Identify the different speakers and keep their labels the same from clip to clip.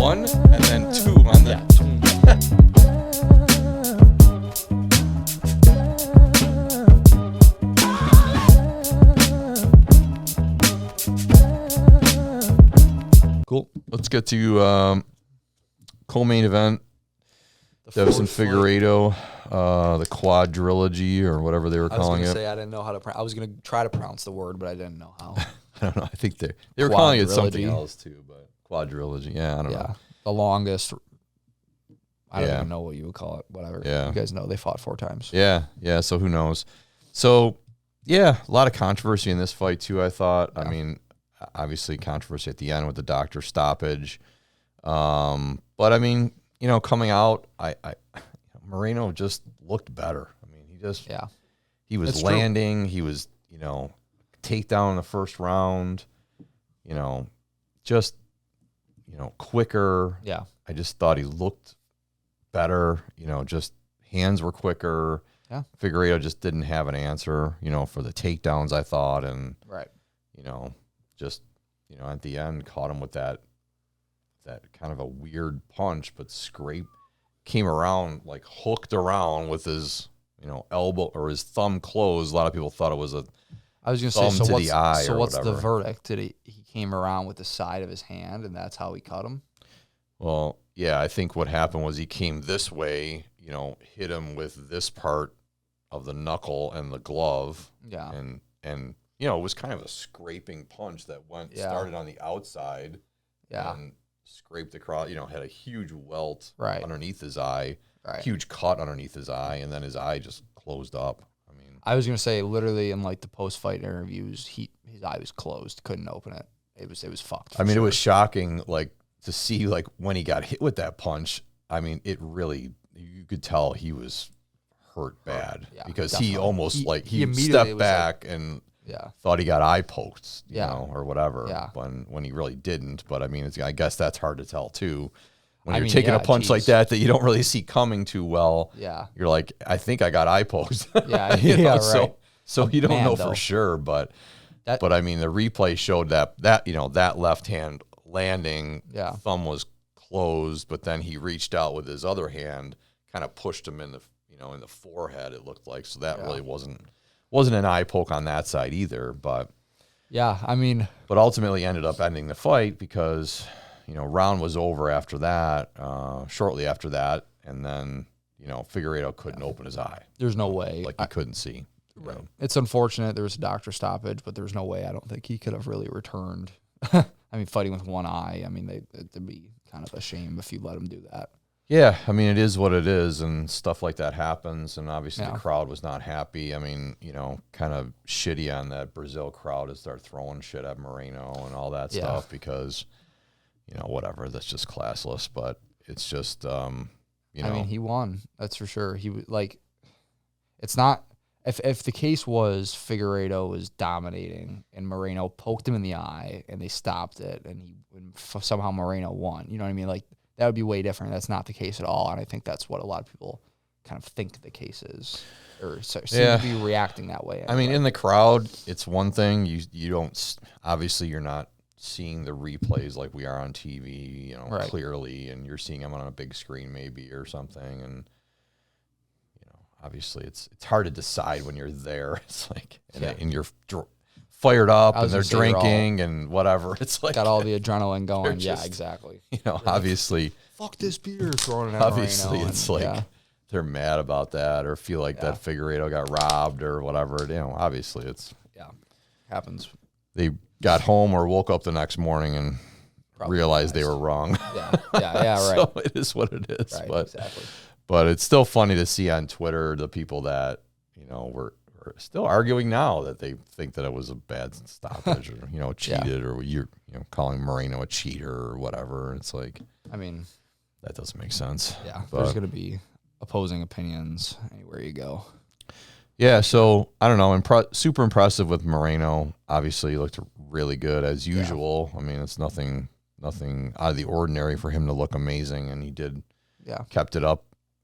Speaker 1: 1 and then 2 on the. Cool. Let's get to co-main event. Deiveson Figueiredo, the Quadrilogy or whatever they were calling it.
Speaker 2: I was going to say I didn't know how to. I was going to try to pronounce the word, but I didn't know how.
Speaker 1: I don't know. I think they were calling it something else too, but Quadrilogy. Yeah, I don't know.
Speaker 2: The longest. I don't even know what you would call it. Whatever.
Speaker 1: Yeah.
Speaker 2: You guys know they fought 4 times.
Speaker 1: Yeah. So who knows? So yeah, a lot of controversy in this fight too. I thought. Yeah. I mean, obviously controversy at the end with the doctor stoppage. But I mean, coming out, Moreno just looked better. I mean, he was landing. True. He was, takedown in the first round, quicker.
Speaker 2: Yeah.
Speaker 1: I just thought he looked better, just hands were quicker.
Speaker 2: Yeah.
Speaker 1: Figueiredo just didn't have an answer, for the takedowns, I thought. And,
Speaker 2: right.
Speaker 1: At the end caught him with that kind of a weird punch, but came around, like hooked around with his, elbow or his thumb closed. A lot of people thought it was
Speaker 2: I was going to say, so what's the verdict? Did he came around with the side of his hand and that's how he cut him?
Speaker 1: Well, yeah, I think what happened was he came this way, hit him with this part of the knuckle and the glove.
Speaker 2: Yeah.
Speaker 1: And it was kind of a scraping punch that started on the outside.
Speaker 2: Yeah.
Speaker 1: And scraped across, had a huge welt underneath his eye, huge cut underneath his eye, and then his eye just closed up. I mean,
Speaker 2: I was going to say, literally in like the post-fight interviews, his eye was closed, couldn't open it. It was fucked.
Speaker 1: I mean, it was shocking, like, to see, like, when he got hit with that punch. I mean, it really, you could tell he was hurt bad because definitely. He almost he stepped back and thought he got eye poked, you know, or whatever.
Speaker 2: Yeah.
Speaker 1: When he really didn't. But I mean, I guess that's hard to tell too. When you're taking a punch like that you don't really see coming too well.
Speaker 2: Yeah.
Speaker 1: You're like, I think I got eye poked.
Speaker 2: Yeah.
Speaker 1: Right. So you don't know for sure, but I mean, the replay showed that left hand landing, thumb was closed, but then he reached out with his other hand, kind of pushed him in the in the forehead. It looked like, so that really wasn't an eye poke on that side either. But
Speaker 2: I mean,
Speaker 1: but ultimately ended up ending the fight because round was over after that, shortly after that, and then Figueiredo couldn't open his eye.
Speaker 2: There's no way,
Speaker 1: he couldn't see.
Speaker 2: Right. It's unfortunate there was a doctor stoppage, but there's no way. I don't think he could have really returned. I mean, fighting with one eye. I mean, it'd be kind of a shame if you let him do that.
Speaker 1: Yeah, I mean, it is what it is, and stuff like that happens, and obviously the crowd was not happy. I mean, kind of shitty on that Brazil crowd to start throwing shit at Moreno and all that stuff because, whatever, that's just classless, but it's just, I
Speaker 2: mean, he won, that's for sure. He was it's not, if the case was Figueiredo was dominating and Moreno poked him in the eye and they stopped it and somehow Moreno won, you know what I mean? Like, that would be way different. That's not the case at all, and I think that's what a lot of people kind of think the case is, or seem to be reacting that way. Anyway.
Speaker 1: I mean, in the crowd, it's one thing. You don't, obviously you're not seeing the replays like we are on TV, clearly, and you're seeing them on a big screen maybe or something, and obviously it's hard to decide when you're there. It's like and you're fired up and they're drinking and whatever. It's like
Speaker 2: got all the adrenaline going. Yeah, exactly.
Speaker 1: Obviously,
Speaker 2: fuck this beer, throwing it out.
Speaker 1: Obviously, it's they're mad about that or feel like that Figueiredo got robbed or whatever. Obviously it's
Speaker 2: happens.
Speaker 1: They got home or woke up the next morning and realized they were wrong.
Speaker 2: Right.
Speaker 1: So it is what it is.
Speaker 2: Right,
Speaker 1: but it's still funny to see on Twitter the people that were still arguing now that they think that it was a bad stoppage or cheated or you're calling Moreno a cheater or whatever. It's like,
Speaker 2: I mean,
Speaker 1: that doesn't make sense.
Speaker 2: Yeah, there's going to be opposing opinions anywhere you go.
Speaker 1: Yeah, so I don't know. Super impressive with Moreno. Obviously, he looked really good as usual. I mean, it's nothing out of the ordinary for him to look amazing, and he did.
Speaker 2: Yeah,
Speaker 1: kept it up.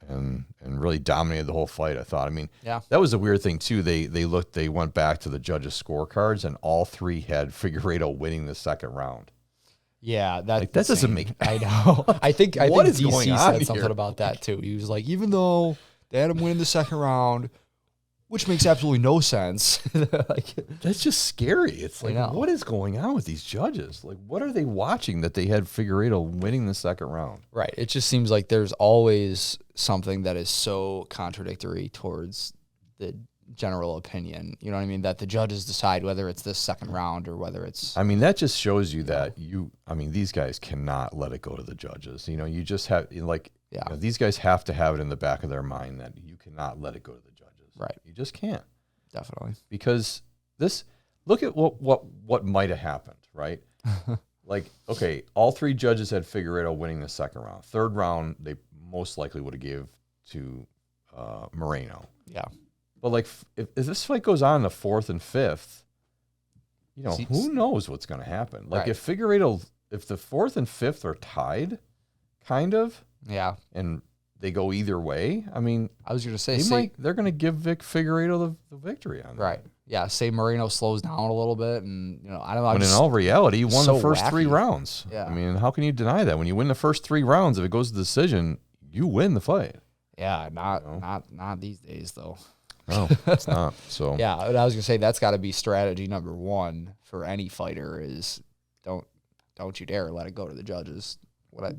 Speaker 1: And really dominated the whole fight, I thought. I mean, that was a weird thing too. They went back to the judges' scorecards, and all three had Figueiredo winning the second round.
Speaker 2: Yeah,
Speaker 1: Like, that doesn't make.
Speaker 2: I know. I think
Speaker 1: What is
Speaker 2: DC
Speaker 1: going on
Speaker 2: said
Speaker 1: here?
Speaker 2: something about that too. He was like, even though they had him win the second round, which makes absolutely no sense. Like,
Speaker 1: That's just scary. It's
Speaker 2: I
Speaker 1: like,
Speaker 2: know.
Speaker 1: what is going on with these judges? Like, what are they watching that they had Figueiredo winning the second round?
Speaker 2: right. It just seems like there's always something that is so contradictory towards the general opinion. You know what I mean? That the judges decide whether it's this second round or whether it's.
Speaker 1: I mean, that just shows you that these guys cannot let it go to the judges. You just have, these guys have to have it in the back of their mind that you cannot let it go to the judges.
Speaker 2: Right.
Speaker 1: You just can't.
Speaker 2: Definitely.
Speaker 1: Because look at what might have happened, right? Like, okay, all three judges had Figueiredo winning the second round. Third round, they most likely would have gave to Moreno.
Speaker 2: Yeah.
Speaker 1: But like, if this fight goes on in the fourth and fifth, who knows what's going to happen? Like,
Speaker 2: right.
Speaker 1: if the fourth and fifth are tied, kind of,
Speaker 2: Yeah.
Speaker 1: and they go either way, I mean,
Speaker 2: I was going to say,
Speaker 1: they're going to give Vic Figueiredo the victory on that.
Speaker 2: right. Yeah. Say Moreno slows down a little bit, and I don't know.
Speaker 1: When in all reality, he won
Speaker 2: so
Speaker 1: the first
Speaker 2: wacky.
Speaker 1: 3 rounds.
Speaker 2: Yeah.
Speaker 1: I mean, how can you deny that? When you win the first 3 rounds, if it goes to decision, you win the fight.
Speaker 2: Yeah. Not these days though.
Speaker 1: No, it's not. So
Speaker 2: Yeah, and I was gonna say that's got to be strategy number one for any fighter is don't you dare let it go to the judges.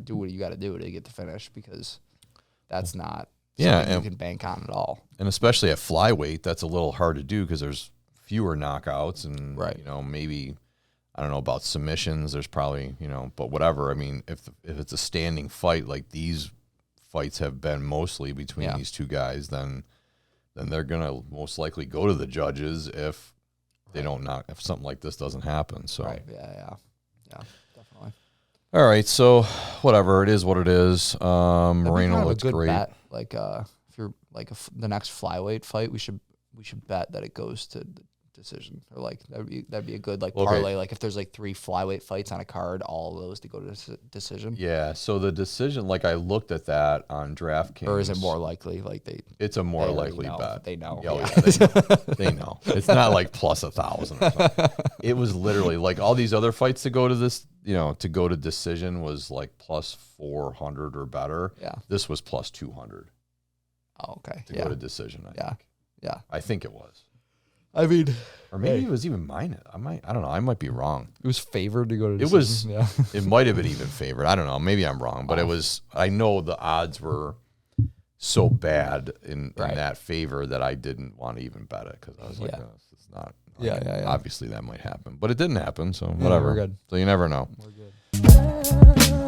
Speaker 2: Do what you got to do to get the finish, because that's not something you can bank on at all.
Speaker 1: And especially at flyweight, that's a little hard to do because there's fewer knockouts and
Speaker 2: right.
Speaker 1: Maybe I don't know about submissions. There's probably but whatever. I mean, if it's a standing fight like these fights have been mostly between these two guys, then they're gonna most likely go to the judges if they don't if something like this doesn't happen. So
Speaker 2: right, yeah, definitely.
Speaker 1: All right, so whatever, it is what it is. Moreno looks
Speaker 2: good
Speaker 1: great.
Speaker 2: Bet. Like if you're like the next flyweight fight, we should bet that it goes to the decision, or like that'd be a good parlay. Like if there's like 3 flyweight fights on a card, all of those to go to decision.
Speaker 1: Yeah, so the decision, I looked at that on DraftKings.
Speaker 2: Or is it more likely?
Speaker 1: It's a more likely bet.
Speaker 2: They know.
Speaker 1: Oh, yeah, they know. It's not like plus 1,000 or something. It was literally like all these other fights to go to this, to go to decision was like plus 400 or better.
Speaker 2: Yeah.
Speaker 1: This was plus 200.
Speaker 2: Oh, okay.
Speaker 1: To go to decision, I think.
Speaker 2: Yeah.
Speaker 1: I think it was.
Speaker 2: I mean,
Speaker 1: or maybe it was even minus. I don't know. I might be wrong.
Speaker 2: It was favored to go to decision.
Speaker 1: It was. It might have been even favored. I don't know. Maybe I'm wrong, but it was. I know the odds were so bad in that favor that I didn't want to even bet it because I was like, no, it's not.
Speaker 2: Yeah.
Speaker 1: Obviously, that might happen, but it didn't happen. So whatever.
Speaker 2: We're good.
Speaker 1: So you never know.
Speaker 2: We're good.